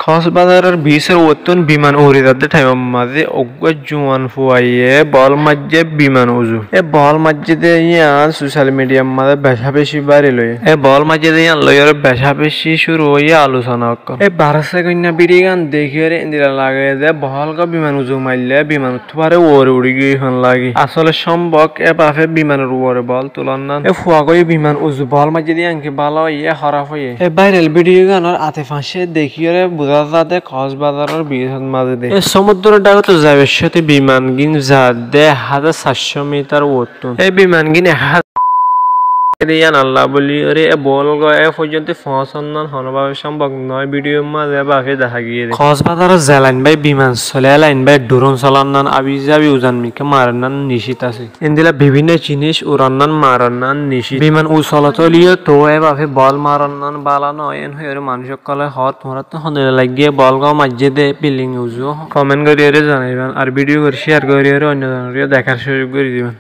কক্সবাজারের বিচের ওতন বিমান উড়ে যাতে টাইম মাঝে অজ্ঞ জুয়ান ফুয়াইয়ে বল মাঝে বিমান উজু এ বল মাঝে দিয়ে ইয়ান সোশ্যাল মিডিয়ার মাঝে বেশা বেশি বাড়ি লই এ বল মাঝে দিয়ে ইয়ান লইয়ার বেশা বেশি শুরু হইয়া আলোচনা কর এ 12 সেকেন্ড বিড়ি গান দেখিয়ে ইন্দিরা লাগে যে বহলকা বিমান উজু মারলে বিমান উঠবারে ওরে উড়ি গিয়ে হন লাগে আসলে সম্ভব এ বাফে বিমানের উপরে বল তুলন না এ ফুয়া কই বিমান উজু বল মাঝে দিয়ে আনকি ভালো ইয়ে খারাপ হইয়ে এ ভাইরাল ভিডিও গানের আতে ফাঁসে দেখিয়ে বুঝাতে কক্সবাজারের বিচের মাঝে দে সমুদ্রের ডাকে তো যাবে সাথে বিমান গিন যা দে 1400 মিটার ওতন এই বিমান গিন ইয়ান আল্লাহ বলি রে বল গয়ে পর্যন্ত পৌঁছানো হনভাবে সম্ভব নয় ভিডিও মাঝে বাফে দেখা গিয়ে কক্সবাজারের জেলাইন বাই বিমান চলে লাইন বাই ড্রোন চালান্নান আবি যাবি উজান মিকে মারান্নান নিশ্চিত আছে ইন্দিলা বিভিন্ন জিনিস উড়ান্নান মারান্নান নিশ্চিত বিমান উচলতলিয়ে তো এ বাফে বল মারান্নান বালা নয় এন হয়ে মানুষক কলে হত মরাত হনে লাগিয়ে বল গাও মাঝে দে বিল্ডিং উজু কমেন্ট করিয়ে জানাইবেন আর ভিডিও করে শেয়ার করিয়ে অন্য জনের দেখার সুযোগ করে দিবেন।